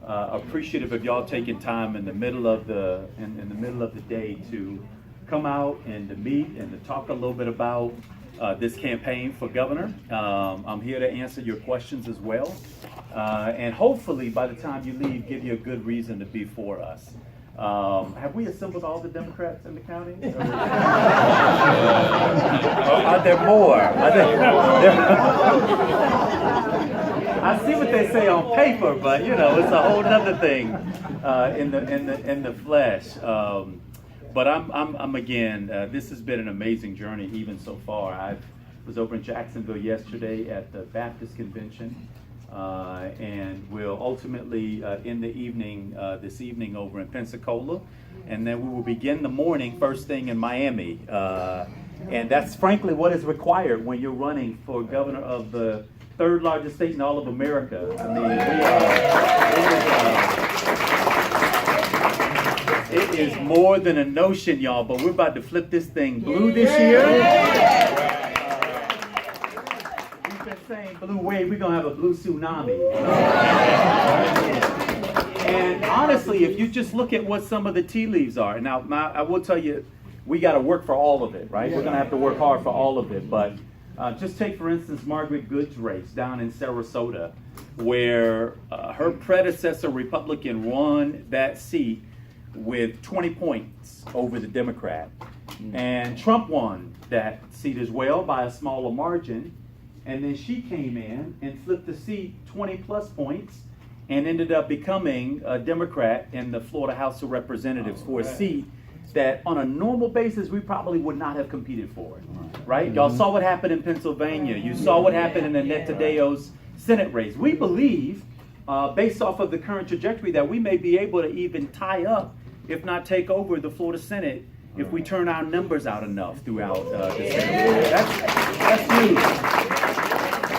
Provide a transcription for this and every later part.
appreciative of y'all taking time in the middle of the day to come out and to meet and to talk a little bit about this campaign for governor. I'm here to answer your questions as well, and hopefully by the time you leave, give you a good reason to be for us. Have we assembled all the Democrats in the county? Are there more? I see what they say on paper, but you know, it's a whole other thing in the flesh. But I'm again. This has been an amazing journey, even so far. I was over in Jacksonville yesterday at the Baptist Convention, and we'll ultimately end the evening this evening over in Pensacola, and then we will begin the morning first thing in Miami. And that's frankly what is required when you're running for governor of the third largest state in all of America. I mean, it is more than a notion, y'all, but we're about to flip this thing blue this year. We've been saying blue wave, we're going to have a blue tsunami. And honestly, if you just look at what some of the tea leaves are, now I will tell you, we got to work for all of it, right? We're going to have to work hard for all of it, but just take, for instance, Margaret Good's race down in Sarasota, where her predecessor Republican won that seat with 20 points over the Democrat. And Trump won that seat as well by a smaller margin. And then she came in and flipped the seat 20 plus points and ended up becoming a Democrat in the Florida House of Representatives for a seat that on a normal basis we probably would not have competed for, right? Y'all saw what happened in Pennsylvania. You saw what happened in Annette Tadeo's Senate race. We believe, based off of the current trajectory, that we may be able to even tie up, if not take over, the Florida Senate if we turn our numbers out enough throughout the Senate. That's huge.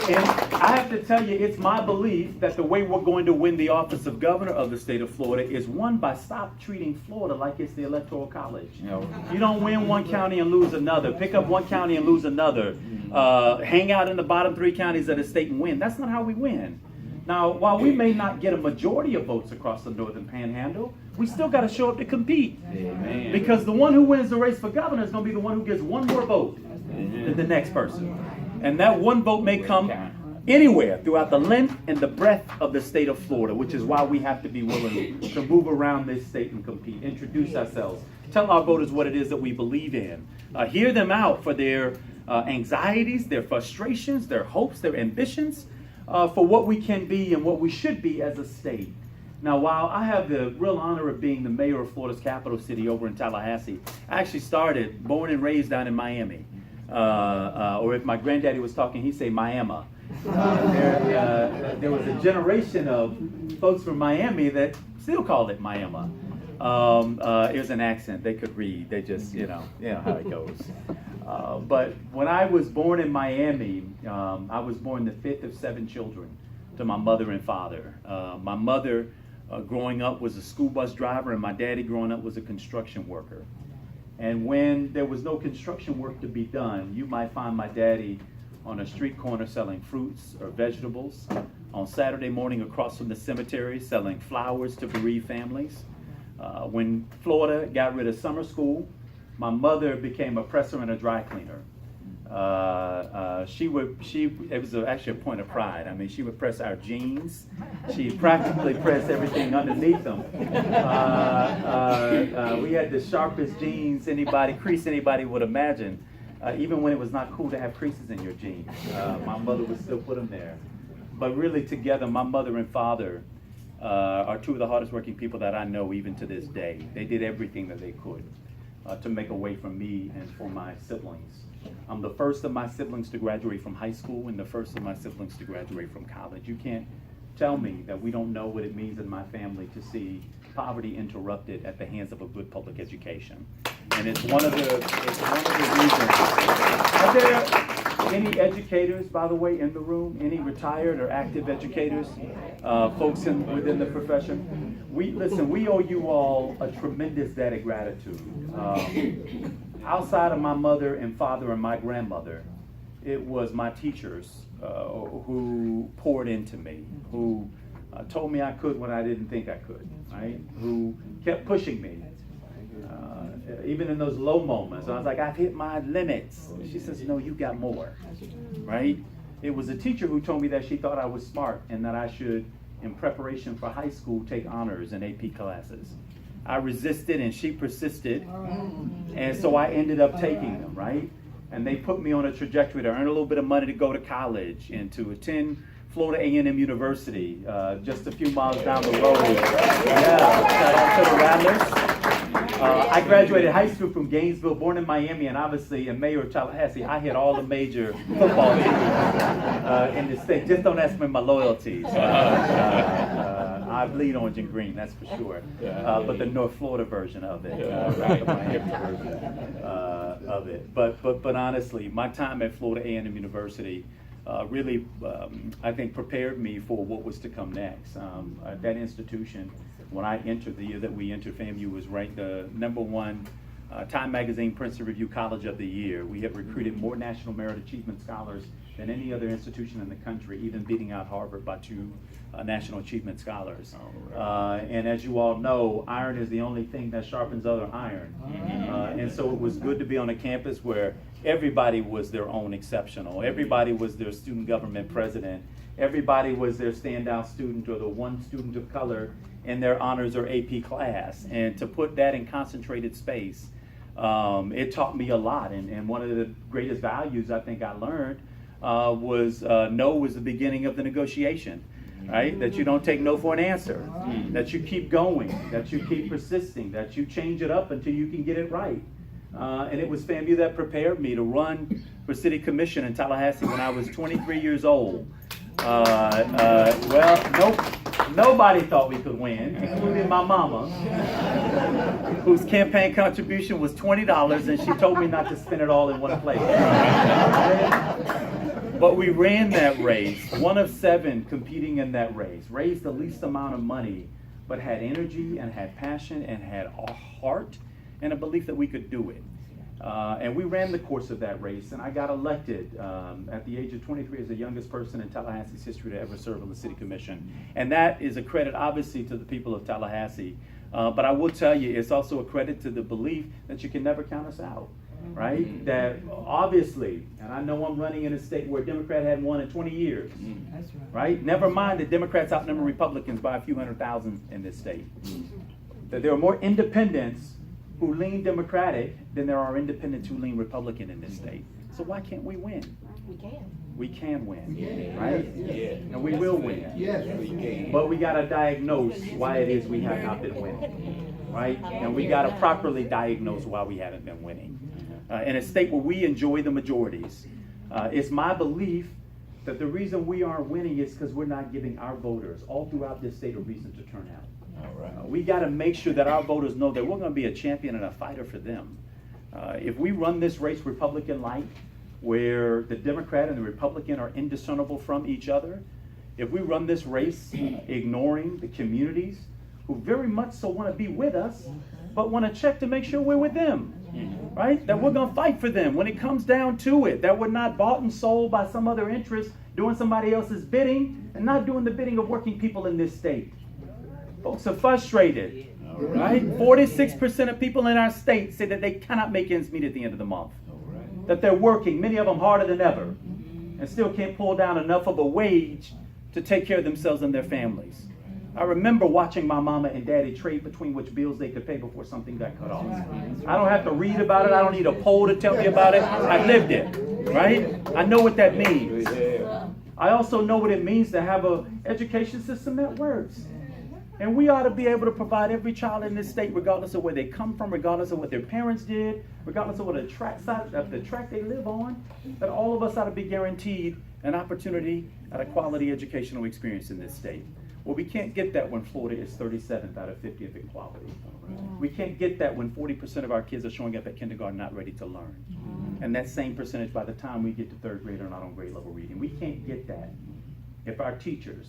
And I have to tell you, it's my belief that the way we're going to win the office of governor of the state of Florida is one, by stop treating Florida like it's the Electoral College. You don't win one county and lose another. Pick up one county and lose another. Hang out in the bottom three counties of the state and win. That's not how we win. Now, while we may not get a majority of votes across the Northern Panhandle, we still got to show up to compete. Amen. Because the one who wins the race for governor is going to be the one who gets one more vote than the next person. And that one vote may come anywhere throughout the length and the breadth of the state of Florida, which is why we have to be willing to move around this state and compete, introduce ourselves, tell our voters what it is that we believe in, hear them out for their anxieties, their frustrations, their hopes, their ambitions, for what we can be and what we should be as a state. Now, while I have the real honor of being the mayor of Florida's capital city over in Tallahassee, I actually started, born and raised down in Miami. Or if my granddaddy was talking, he'd say Miami. There was a generation of folks from Miami that still called it Miami. It was an accent they could read. They just, you know how it goes. But when I was born in Miami, I was born the fifth of 7 children to my mother and father. My mother, growing up, was a school bus driver, and my daddy, growing up, was a construction worker. And when there was no construction work to be done, you might find my daddy on a street corner selling fruits or vegetables, on Saturday morning across from the cemetery selling flowers to bereaved families. When Florida got rid of summer school, my mother became a presser and a dry cleaner. It was actually a point of pride. I mean, she would press our jeans. She practically pressed everything underneath them. We had the sharpest jeans crease anybody would imagine. Even when it was not cool to have creases in your jeans, my mother would still put them there. But really, together, my mother and father are two of the hardest working people that I know even to this day. They did everything that they could to make a way for me and for my siblings. I'm the first of my siblings to graduate from high school and the first of my siblings to graduate from college. You can't tell me that we don't know what it means in my family to see poverty interrupted at the hands of a good public education. And it's one of the reasons. Are there any educators, by the way, in the room? Any retired or active educators, folks within the profession? We owe you all a tremendous debt of gratitude. Outside of my mother and father and my grandmother, it was my teachers who poured into me, who told me I could when I didn't think I could, right? Who kept pushing me, even in those low moments. I was like, I've hit my limits. She says, no, you got more, right? It was a teacher who told me that she thought I was smart and that I should, in preparation for high school, take honors and AP classes. I resisted and she persisted, and so I ended up taking them, right? And they put me on a trajectory to earn a little bit of money to go to college and to attend Florida A&M University, just a few miles down the road. Yeah, shout out to the Rattlers. I graduated high school from Gainesville, born in Miami, and obviously in Mayor of Tallahassee, I hit all the major football teams in the state. Just don't ask me my loyalties. I bleed orange and green, that's for sure. But the North Florida version of it, not the Miami version of it. But honestly, my time at Florida A&M University really, I think, prepared me for what was to come next. That institution, when I entered, the year that we entered, FAMU was ranked the #1 Time Magazine Princeton Review College of the Year. We have recruited more National Merit Achievement Scholars than any other institution in the country, even beating out Harvard by 2 National Achievement Scholars. And as you all know, iron is the only thing that sharpens other iron. And so it was good to be on a campus where everybody was their own exceptional. Everybody was their student government president. Everybody was their standout student or the one student of color in their honors or AP class. And to put that in concentrated space, it taught me a lot. And one of the greatest values I think I learned was no was the beginning of the negotiation, right? That you don't take no for an answer, that you keep going, that you keep persisting, that you change it up until you can get it right. And it was FAMU that prepared me to run for city commission in Tallahassee when I was 23 years old. Nobody thought we could win, including my mama, whose campaign contribution was $20, and she told me not to spend it all in one place. But we ran that race, one of 7 competing in that race, raised the least amount of money, but had energy and had passion and had a heart and a belief that we could do it. And we ran the course of that race, and I got elected at the age of 23 as the youngest person in Tallahassee's history to ever serve on the city commission. And that is a credit, obviously, to the people of Tallahassee. But I will tell you, it's also a credit to the belief that you can never count us out, right? That obviously, and I know I'm running in a state where a Democrat hadn't won in 20 years, right? Never mind that Democrats outnumber Republicans by a few 100,000 in this state. That there are more independents who lean Democratic than there are independents who lean Republican in this state. So why can't we win? We can. We can win, right? And we will win. Yes, we can. But we gotta diagnose why it is we have not been winning, right? And we gotta properly diagnose why we haven't been winning. In a state where we enjoy the majorities, it's my belief that the reason we aren't winning is because we're not giving our voters all throughout this state a reason to turn out. We got to make sure that our voters know that we're going to be a champion and a fighter for them. If we run this race Republican-like, where the Democrat and the Republican are indiscernible from each other, if we run this race ignoring the communities who very much so want to be with us, but want to check to make sure we're with them, right? That we're going to fight for them when it comes down to it, that we're not bought and sold by some other interest, doing somebody else's bidding and not doing the bidding of working people in this state. Folks are frustrated, right? 46% of people in our state say that they cannot make ends meet at the end of the month. That they're working, many of them harder than ever, and still can't pull down enough of a wage to take care of themselves and their families. I remember watching my mama and daddy trade between which bills they could pay before something got cut off. I don't have to read about it. I don't need a poll to tell me about it. I lived it, right? I know what that means. I also know what it means to have an education system that works. And we ought to be able to provide every child in this state, regardless of where they come from, regardless of what their parents did, regardless of what the track they live on, that all of us ought to be guaranteed an opportunity at a quality educational experience in this state. Well, we can't get that when Florida is 37th out of 50 of equality. We can't get that when 40% of our kids are showing up at kindergarten not ready to learn. And that same percentage by the time we get to 3rd grade are not on grade level reading. We can't get that if our teachers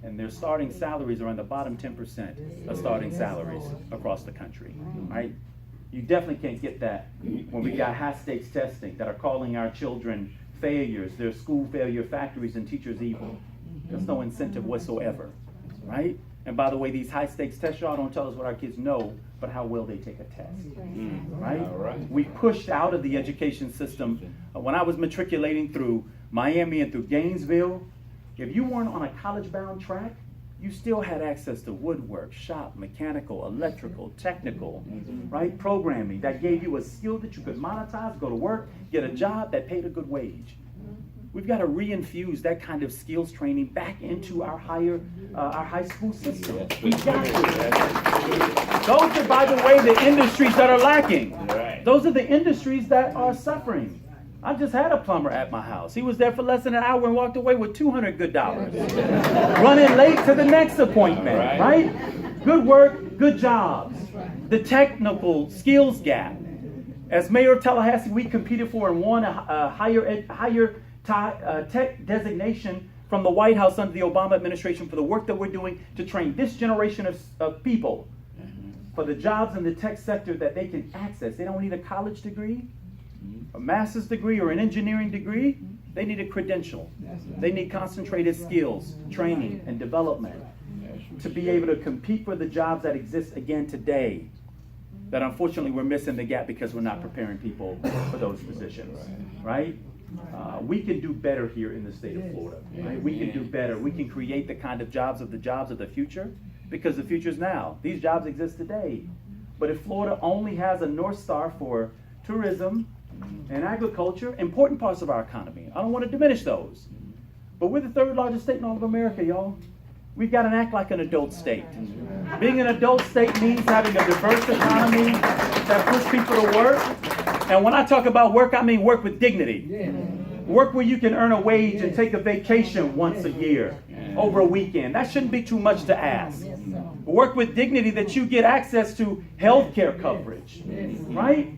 and their starting salaries are in the bottom 10% of starting salaries across the country, right? You definitely can't get that when we got high stakes testing that are calling our children failures, their school failure factories and teachers evil. There's no incentive whatsoever right? And by the way, these high stakes tests, y'all, don't tell us what our kids know, but how well they take a test, right? All right. We pushed out of the education system. When I was matriculating through Miami and through Gainesville, if you weren't on a college-bound track, you still had access to woodwork, shop, mechanical, electrical, technical, right? Programming that gave you a skill that you could monetize, go to work, get a job that paid a good wage. We've got to reinfuse that kind of skills training back into our high school system. We've got to. Those are, by the way, the industries that are lacking. Those are the industries that are suffering. I just had a plumber at my house. He was there for less than an hour and walked away with $200 good. Running late to the next appointment, right? Good work, good jobs. The technical skills gap. As mayor of Tallahassee, we competed for and won a higher tech designation from the White House under the Obama administration for the work that we're doing to train this generation of people for the jobs in the tech sector that they can access. They don't need a college degree, a master's degree, or an engineering degree. They need a credential. They need concentrated skills, training, and development to be able to compete for the jobs that exist again today. That unfortunately we're missing the gap because we're not preparing people for those positions, right? We can do better here in the state of Florida. Right? We can do better. We can create the kind of jobs of the future, because the future is now. These jobs exist today. But if Florida only has a North Star for tourism and agriculture, important parts of our economy, I don't want to diminish those. But we're the third largest state in all of America, y'all. We've got to act like an adult state. Being an adult state means having a diverse economy that puts people to work. And when I talk about work, I mean work with dignity. Work where you can earn a wage and take a vacation once a year, over a weekend. That shouldn't be too much to ask. Work with dignity that you get access to health care coverage, right?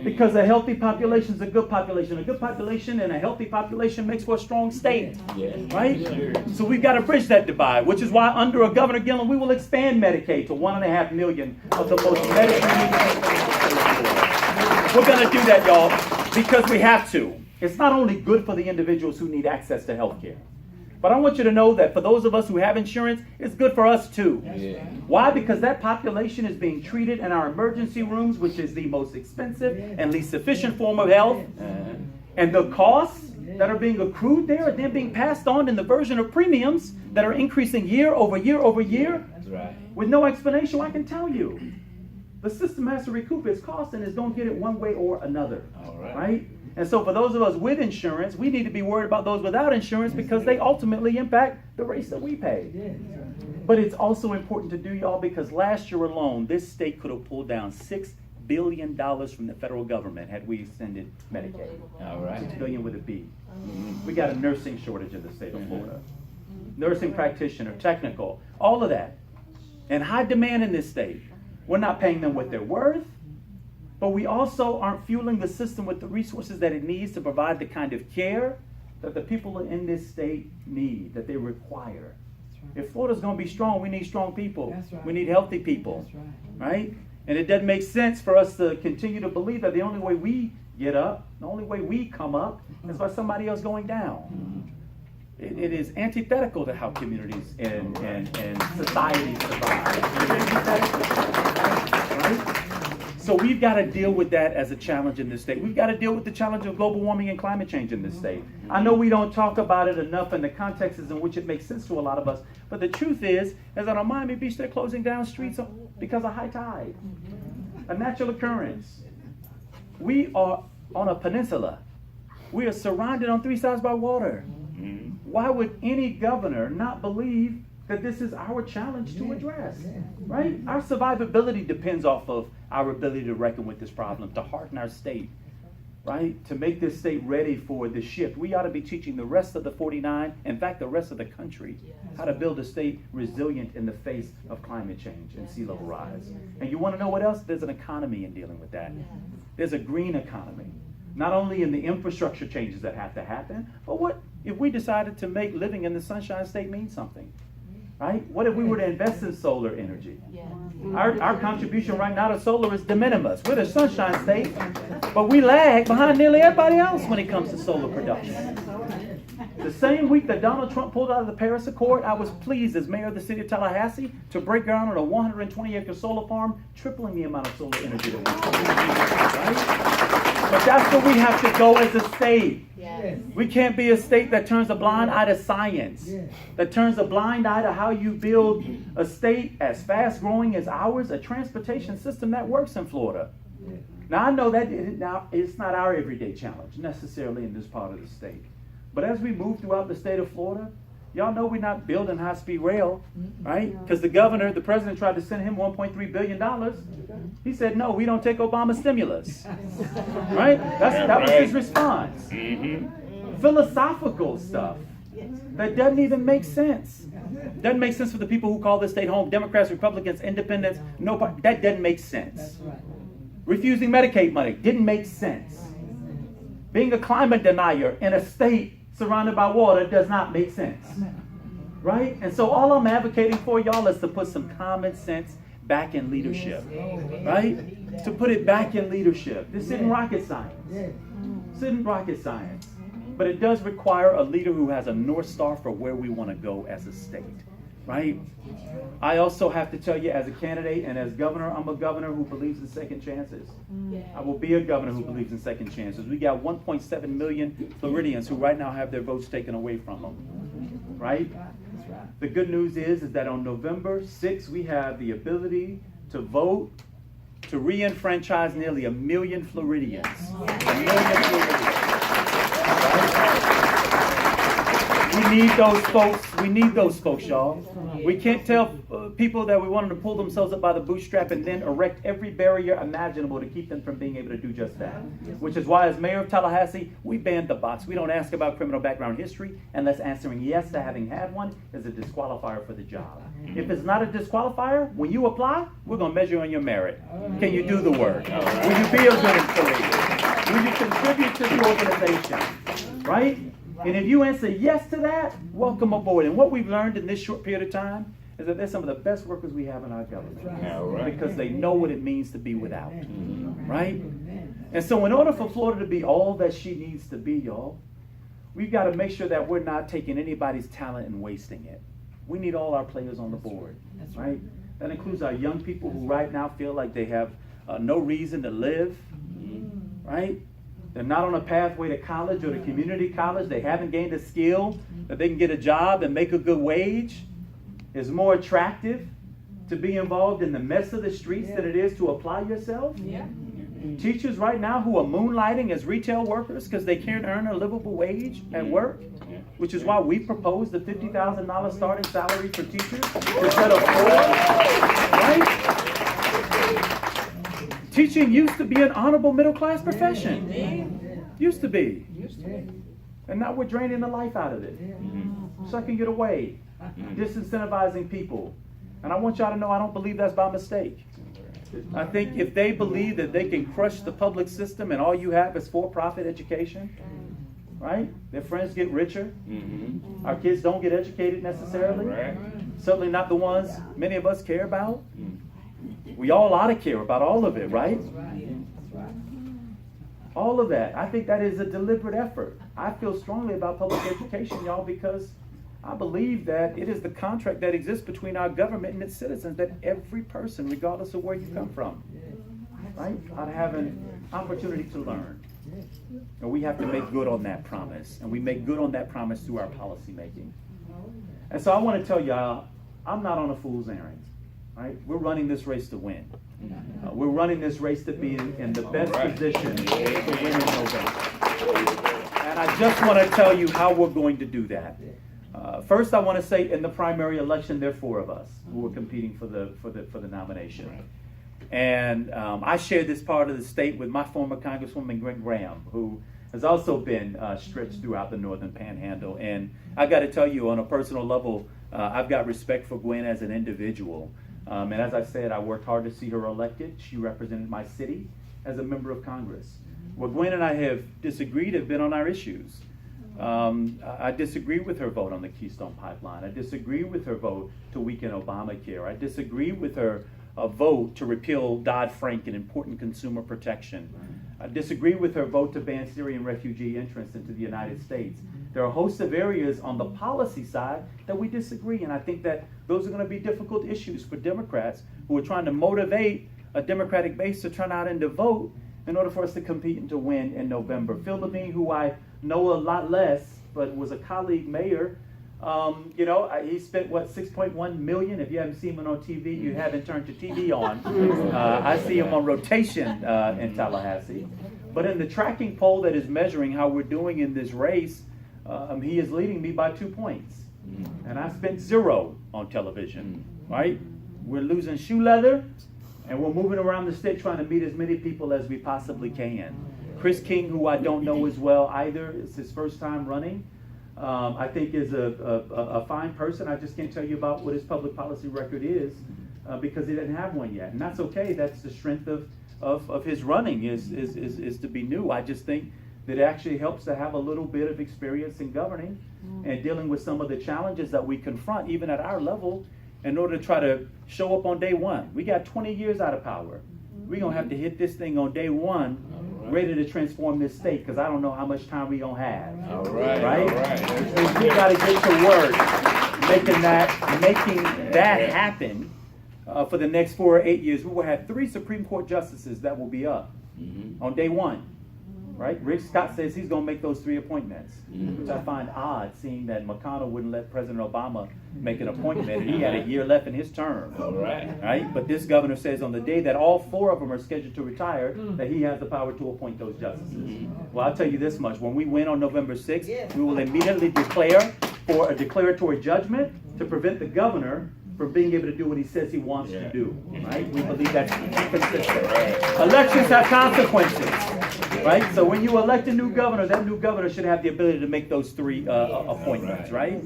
Because a healthy population is a good population. A good population and a healthy population makes for a strong state, right? So we've got to bridge that divide, which is why under a Governor Gillum, we will expand Medicaid to 1.5 million of the most Medicaid. We're going to do that, y'all, because we have to. It's not only good for the individuals who need access to health care, but I want you to know that for those of us who have insurance, it's good for us too. Why? Because that population is being treated in our emergency rooms, which is the most expensive and least efficient form of health. And the costs that are being accrued there are then being passed on in the version of premiums that are increasing year over year over year. With no explanation, I can tell you. The system has to recoup its costs and is going to get it one way or another, right? And so for those of us with insurance, we need to be worried about those without insurance because they ultimately impact the rates that we pay. But it's also important to do, y'all, because last year alone, this state could have pulled down $6 billion from the federal government had we extended Medicaid. $6 billion with a B. We got a nursing shortage in the state of Florida. Nursing practitioner, technical, all of that. And high demand in this state. We're not paying them what they're worth, but we also aren't fueling the system with the resources that it needs to provide the kind of care that the people in this state need, that they require. If Florida's going to be strong, we need strong people. We need healthy people, right? And it doesn't make sense for us to continue to believe that the only way we get up, the only way we come up is by somebody else going down. It is antithetical to how communities and societies survive. It's antithetical, right? So we've got to deal with that as a challenge in this state. We've got to deal with the challenge of global warming and climate change in this state. I know we don't talk about it enough in the contexts in which it makes sense to a lot of us, but the truth is that on Miami Beach, they're closing down streets because of high tide, a natural occurrence. We are on a peninsula. We are surrounded on 3 sides by water. Why would any governor not believe that this is our challenge to address, right? Our survivability depends off of our ability to reckon with this problem, to harden our state, right? To make this state ready for the shift. We ought to be teaching the rest of the 49, in fact, the rest of the country, how to build a state resilient in the face of climate change and sea level rise. And you want to know what else? There's an economy in dealing with that. There's a green economy. Not only in the infrastructure changes that have to happen, but what if we decided to make living in the Sunshine State mean something? Right? What if we were to invest in solar energy? Our contribution right now to solar is de minimis. We're the Sunshine State, but we lag behind nearly everybody else when it comes to solar production. The same week that Donald Trump pulled out of the Paris Accord, I was pleased as mayor of the city of Tallahassee to break ground on a 120-acre solar farm, tripling the amount of solar energy that we produce. Right? But that's where we have to go as a state. Yes. We can't be a state that turns a blind eye to science, that turns a blind eye to how you build a state as fast growing as ours, a transportation system that works in Florida. Now I know that it's not our everyday challenge necessarily in this part of the state. But as we move throughout the state of Florida, y'all know we're not building high-speed rail, right? Because the president tried to send him $1.3 billion. He said, no, we don't take Obama stimulus, right? That was his response. Philosophical stuff that doesn't even make sense. Doesn't make sense for the people who call this state home. Democrats, Republicans, independents, that doesn't make sense. Refusing Medicaid money didn't make sense. Being a climate denier in a state surrounded by water does not make sense. Right? And so all I'm advocating for y'all is to put some common sense back in leadership. Right? To put it back in leadership. This isn't rocket science. This isn't rocket science. But it does require a leader who has a North Star for where we want to go as a state. Right? I also have to tell you, as a candidate and as governor, I'm a governor who believes in second chances. I will be a governor who believes in second chances. We got 1.7 million Floridians who right now have their votes taken away from them. Right? The good news is that on November 6th, we have the ability to vote to re-enfranchise nearly 1 million Floridians. 1 million Floridians. We need those folks. We need those folks, y'all. We can't tell people that we want them to pull themselves up by the bootstrap and then erect every barrier imaginable to keep them from being able to do just that. Which is why, as mayor of Tallahassee, we banned the box. We don't ask about criminal background history unless answering yes to having had one is a disqualifier for the job. If it's not a disqualifier, when you apply, we're going to measure on your merit. Can you do the work? Will you be a good employee? Will you contribute to the organization? Right? And if you answer yes to that, welcome aboard. And what we've learned in this short period of time is that they're some of the best workers we have in our government. Because they know what it means to be without. Right? And so in order for Florida to be all that she needs to be, y'all, we've got to make sure that we're not taking anybody's talent and wasting it. We need all our players on the board. Right? That includes our young people who right now feel like they have no reason to live. Right? They're not on a pathway to college or to community college. They haven't gained a skill that they can get a job and make a good wage. It's more attractive to be involved in the mess of the streets than it is to apply yourself. Teachers right now who are moonlighting as retail workers because they can't earn a livable wage at work, which is why we proposed the $50,000 starting salary for teachers instead of $4. Right? Teaching used to be an honorable middle-class profession. Used to be. And now we're draining the life out of it. Sucking it away. Disincentivizing people. And I want y'all to know I don't believe that's by mistake. I think if they believe that they can crush the public system and all you have is for-profit education, right? Their friends get richer. Our kids don't get educated necessarily. Certainly not the ones many of us care about. We all ought to care about all of it, right? All of that. I think that is a deliberate effort. I feel strongly about public education, y'all, because I believe that it is the contract that exists between our government and its citizens that every person, regardless of where you come from, right, ought to have an opportunity to learn. And we have to make good on that promise. And we make good on that promise through our policy making. And so I want to tell y'all, I'm not on a fool's errand. Right? We're running this race to win. We're running this race to be in the best position to win in November. And I just want to tell you how we're going to do that. First, I want to say in the primary election, there are 4 of us who are competing for the nomination. And I share this part of the state with my former Congresswoman Gwen Graham, who has also been stretched throughout the Northern Panhandle. And I got to tell you, on a personal level, I've got respect for Gwen as an individual. And as I said, I worked hard to see her elected. She represented my city as a member of Congress. Where Gwen and I have disagreed have been on our issues. I disagree with her vote on the Keystone Pipeline. I disagree with her vote to weaken Obamacare. I disagree with her vote to repeal Dodd-Frank and important consumer protection. I disagree with her vote to ban Syrian refugee entrance into the United States. There are a host of areas on the policy side that we disagree, and I think that those are going to be difficult issues for Democrats who are trying to motivate a Democratic base to turn out and to vote in order for us to compete and to win in November. Phil Levine, who I know a lot less, but was a colleague mayor, he spent, $6.1 million. If you haven't seen him on TV, you haven't turned your TV on. I see him on rotation in Tallahassee. But in the tracking poll that is measuring how we're doing in this race, he is leading me by 2 points. And I spent 0 on television, right? We're losing shoe leather, and we're moving around the state trying to meet as many people as we possibly can. Chris King, who I don't know as well either, it's his first time running. I think is a fine person. I just can't tell you about what his public policy record is because he didn't have one yet. And that's okay. That's the strength of his running is to be new. I just think that it actually helps to have a little bit of experience in governing and dealing with some of the challenges that we confront, even at our level, in order to try to show up on day one. We got 20 years out of power. We're going to have to hit this thing on day one, ready to transform this state, because I don't know how much time we're going to have. All right. Right? We got to get to work making that happen for the next 4 or 8 years. We will have 3 Supreme Court justices that will be up on day one. Right? Rick Scott says he's going to make those 3 appointments, which I find odd, seeing that McConnell wouldn't let President Obama make an appointment, and he had a year left in his term. All right. Right? But this governor says on the day that all 4 of them are scheduled to retire, that he has the power to appoint those justices. Well, I'll tell you this much. When we win on November 6th, we will immediately declare for a declaratory judgment to prevent the governor from being able to do what he says he wants to do. Right? We believe that's consistent. Elections have consequences. Right? So when you elect a new governor, that new governor should have the ability to make those 3 appointments, right?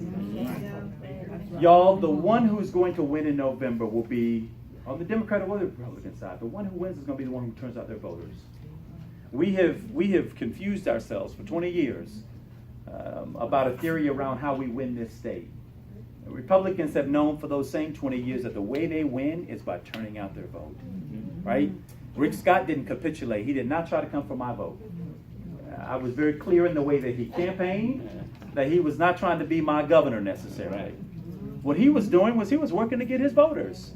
Y'all, the one who's going to win in November will be, on the Democratic or the Republican side, the one who wins is going to be the one who turns out their voters. We have confused ourselves for 20 years about a theory around how we win this state. The Republicans have known for those same 20 years that the way they win is by turning out their vote, right? Rick Scott didn't capitulate. He did not try to come for my vote. I was very clear in the way that he campaigned that he was not trying to be my governor necessarily. What he was doing was he was working to get his voters.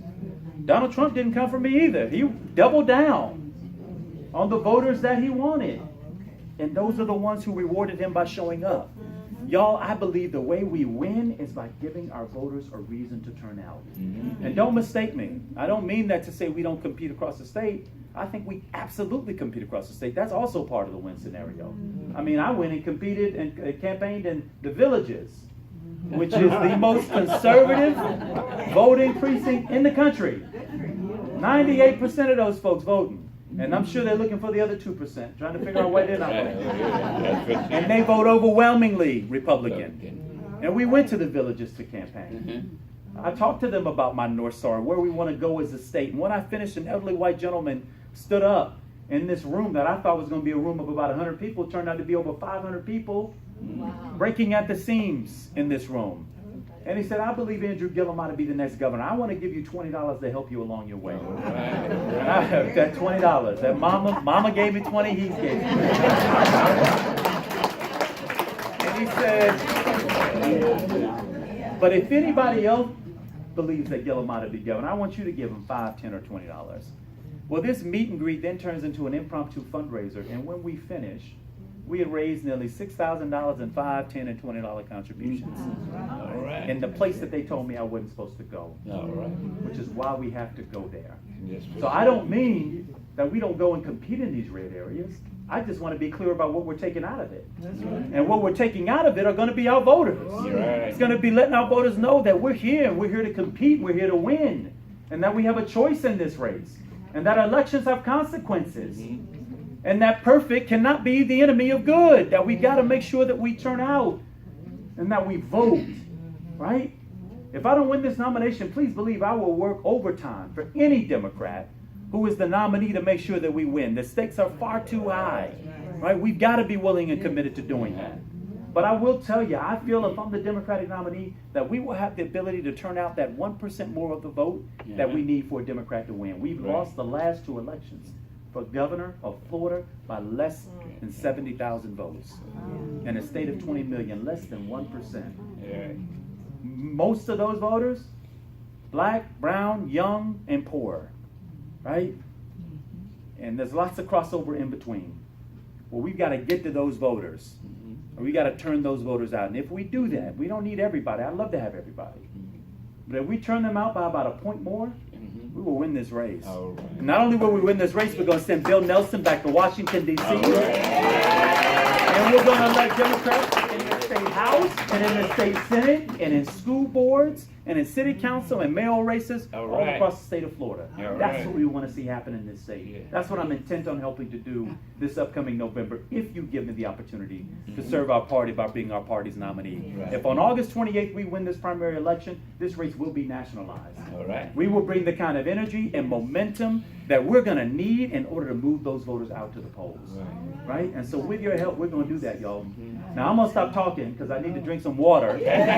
Donald Trump didn't come for me either. He doubled down on the voters that he wanted. And those are the ones who rewarded him by showing up. Y'all, I believe the way we win is by giving our voters a reason to turn out. And don't mistake me. I don't mean that to say we don't compete across the state. I think we absolutely compete across the state. That's also part of the win scenario. I mean, I went and competed and campaigned in the Villages, which is the most conservative voting precinct in the country. 98% of those folks voting. And I'm sure they're looking for the other 2%, trying to figure out why they're not voting. And they vote overwhelmingly Republican. And we went to the Villages to campaign. I talked to them about my North Star, where we want to go as a state. And when I finished, an elderly white gentleman stood up in this room that I thought was going to be a room of about 100 people. It turned out to be over 500 people breaking at the seams in this room. And he said, I believe Andrew Gillum ought to be the next governor. I want to give you $20 to help you along your way. And I have that $20. That mama gave me 20, he gave me. And he said, but if anybody else believes that Gillum ought to be governor, I want you to give him $5, $10, or $20. Well, this meet and greet then turns into an impromptu fundraiser. And when we finish, we had raised nearly $6,000 in $5, $10, and $20 contributions. In the place that they told me I wasn't supposed to go. Which is why we have to go there. So I don't mean that we don't go and compete in these red areas. I just want to be clear about what we're taking out of it. And what we're taking out of it are going to be our voters. It's going to be letting our voters know that we're here to compete, we're here to win, and that we have a choice in this race, and that elections have consequences. And that perfect cannot be the enemy of good. That we got to make sure that we turn out and that we vote, right? If I don't win this nomination, please believe I will work overtime for any Democrat who is the nominee to make sure that we win. The stakes are far too high, right? We've got to be willing and committed to doing that. But I will tell you, I feel if I'm the Democratic nominee, that we will have the ability to turn out that 1% more of the vote that we need for a Democrat to win. We've lost the last 2 elections for governor of Florida by less than 70,000 votes. In a state of 20 million, less than 1%. Most of those voters, black, brown, young, and poor, right? And there's lots of crossover in between. Well, we've got to get to those voters. Or we got to turn those voters out. And if we do that, we don't need everybody. I'd love to have everybody. But if we turn them out by about a point more, we will win this race. And not only will we win this race, we're going to send Bill Nelson back to Washington, D.C. And we're going to elect Democrats in the state House and in the state Senate and in school boards and in city council and mayoral races all across the state of Florida. That's what we want to see happen in this state. That's what I'm intent on helping to do this upcoming November, if you give me the opportunity to serve our party by being our party's nominee. If on August 28th we win this primary election, this race will be nationalized. We will bring the kind of energy and momentum that we're going to need in order to move those voters out to the polls. Right? And so with your help, we're going to do that, y'all. Now I'm going to stop talking because I need to drink some water. And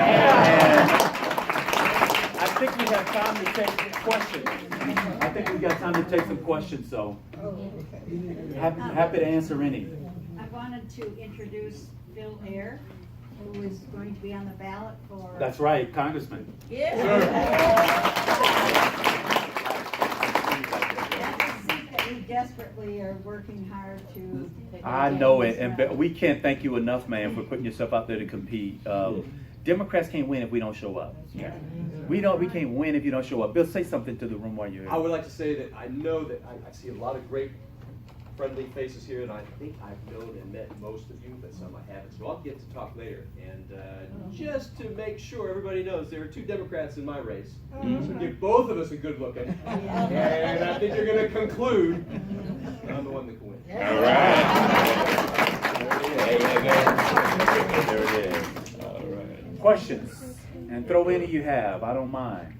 I think we have time to take some questions. I think we've got time to take some questions, so happy to answer any. I wanted to introduce Bill Ayer, who is going to be on the ballot for... That's right, Congressman. Yeah. We desperately are working hard to... I know it, and we can't thank you enough, man, for putting yourself out there to compete. Democrats can't win if we don't show up. We can't win if you don't show up. Bill, say something to the room while you're here. I would like to say that I know that I see a lot of great friendly faces here, and I think I've known and met most of you, but some I haven't. So I'll get to talk later. And just to make sure everybody knows, there are two Democrats in my race. So give both of us a good look at it. And I think you're going to conclude I'm the one that can win. All right. There it is. All right. Questions? And throw any you have. I don't mind.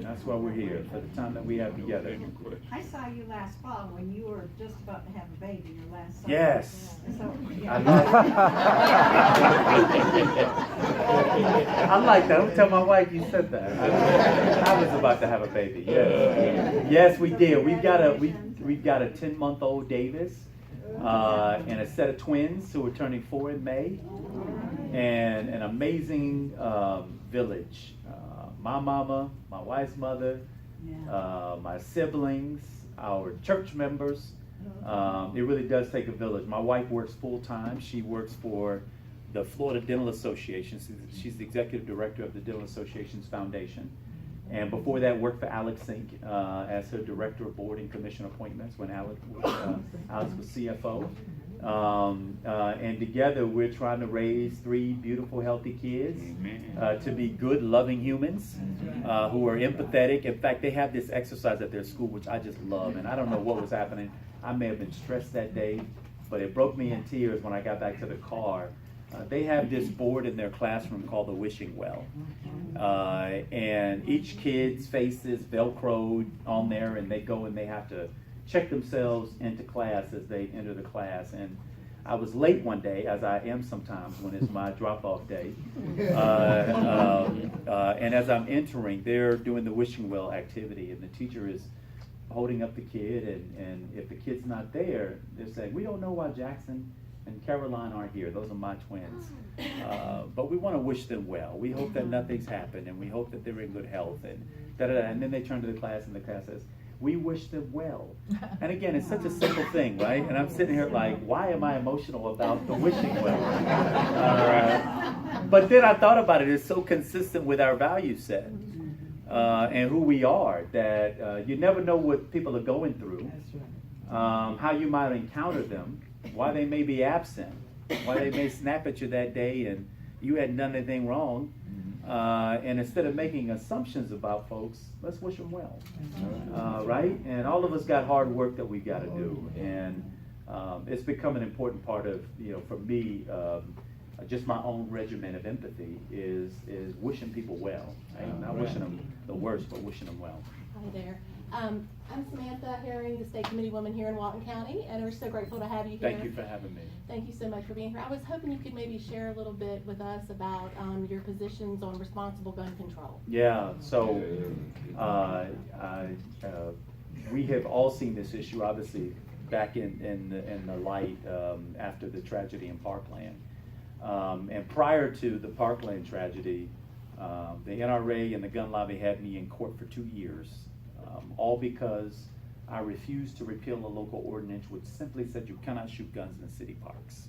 That's why we're here, for the time that we have together. I saw you last fall when you were just about to have a baby, your last son. Yes. So, I like that. Don't tell my wife you said that. I was about to have a baby. Yes, yes, we did. We've got a 10-month-old Davis and a set of twins who are turning 4 in May, and an amazing village. My mama, my wife's mother, my siblings, our church members. It really does take a village. My wife works full-time. She works for the Florida Dental Association. She's the executive director of the Dental Association's foundation. And before that, worked for Alex Sink as her director of board and commission appointments when Alex was CFO. And together we're trying to raise 3 beautiful, healthy kids to be good, loving humans who are empathetic. In fact, they have this exercise at their school, which I just love. And I don't know what was happening. I may have been stressed that day, but it broke me in tears when I got back to the car. They have this board in their classroom called the wishing well. And each kid's face is Velcroed on there, and they go and they have to check themselves into class as they enter the class. And I was late one day, as I am sometimes when it's my drop-off day. And as I'm entering, they're doing the wishing well activity, and the teacher is holding up the kid, and if the kid's not there, they're saying, "We don't know why Jackson and Caroline aren't here. Those are my twins. But we want to wish them well. We hope that nothing's happened, and we hope that they're in good health." And da-da-da. And then they turn to the class, and the class says, "We wish them well." And again, it's such a simple thing, right? And I'm sitting here like, why am I emotional about the wishing well? But then I thought about it. It's so consistent with our value set and who we are that you never know what people are going through, how you might encounter them, why they may be absent, why they may snap at you that day and you hadn't done anything wrong. And instead of making assumptions about folks, let's wish them well, right? And all of us got hard work that we've got to do, and it's become an important part of, for me, just my own regimen of empathy is wishing people well, right? Not wishing them the worst, but wishing them well. Hi there. I'm Samantha Herring, the state committee woman here in Walton County, and we're so grateful to have you here. Thank you for having me. Thank you so much for being here. I was hoping you could maybe share a little bit with us about your positions on responsible gun control. Yeah, so we have all seen this issue, obviously, back in the light after the tragedy in Parkland. And prior to the Parkland tragedy, the NRA and the gun lobby had me in court for 2 years, all because I refused to repeal a local ordinance which simply said you cannot shoot guns in city parks.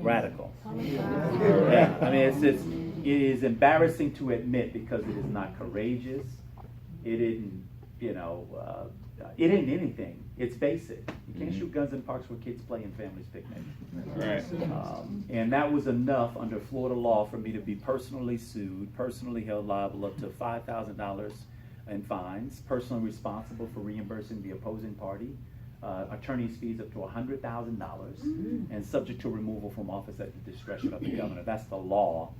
Radical. Yeah, I mean, it is embarrassing to admit because it is not courageous. It isn't, it isn't anything. It's basic. You can't shoot guns in parks where kids play and families picnic. Right. And that was enough under Florida law for me to be personally sued, personally held liable up to $5,000 in fines, personally responsible for reimbursing the opposing party, attorney's fees up to $100,000, and subject to removal from office at the discretion of the governor. That's the law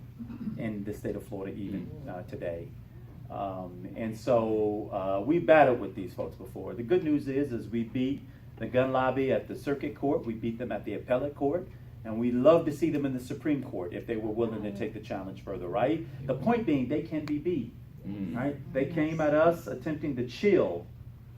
in the state of Florida even today. And so we battled with these folks before. The good news is we beat the gun lobby at the circuit court, we beat them at the appellate court, and we love to see them in the Supreme Court if they were willing to take the challenge further, right? The point being, they can be beat, right? They came at us attempting to chill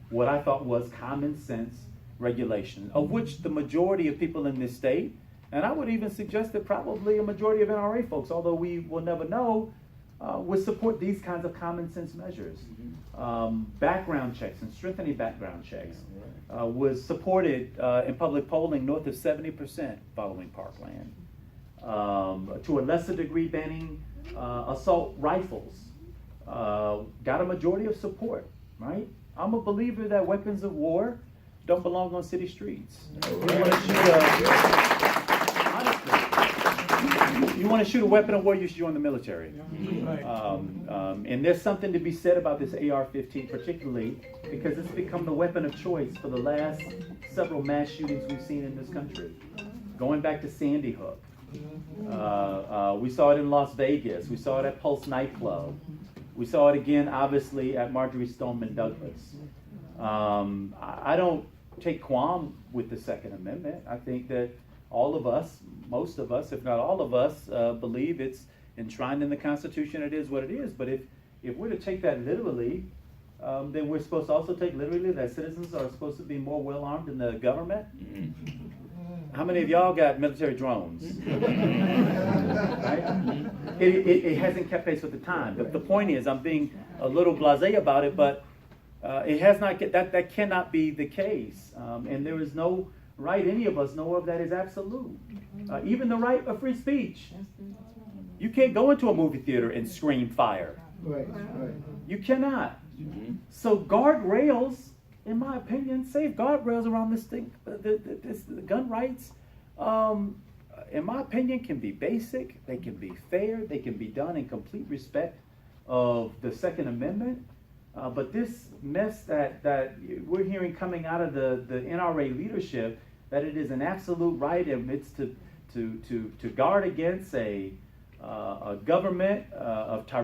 what I thought was common sense regulation, of which the majority of people in this state, and I would even suggest that probably a majority of NRA folks, although we will never know, would support these kinds of common sense measures. Background checks and strengthening background checks was supported in public polling north of 70% following Parkland. To a lesser degree, banning assault rifles got a majority of support, right? I'm a believer that weapons of war don't belong on city streets. You want to shoot a weapon of war, you should join the military. And there's something to be said about this AR-15 particularly because it's become the weapon of choice for the last several mass shootings we've seen in this country. Going back to Sandy Hook. We saw it in Las Vegas. We saw it at Pulse nightclub. We saw it again, obviously, at Marjorie Stoneman Douglas. I don't take qualm with the Second Amendment. I think that all of us, most of us, if not all of us, believe it's enshrined in the Constitution. It is what it is. But if we're to take that literally, then we're supposed to also take literally that citizens are supposed to be more well-armed than the government. How many of y'all got military drones? Right? It hasn't kept pace with the time. The point is, I'm being a little blasé about it, but it has not that cannot be the case. And there is no right any of us know of that is absolute. Even the right of free speech. You can't go into a movie theater and scream fire. Right. You cannot. So guardrails, in my opinion, safe guardrails around this thing, this gun rights, in my opinion, can be basic, they can be fair, they can be done in complete respect of the Second Amendment. But this mess that we're hearing coming out of the NRA leadership, that it is an absolute right and it's to guard against a government of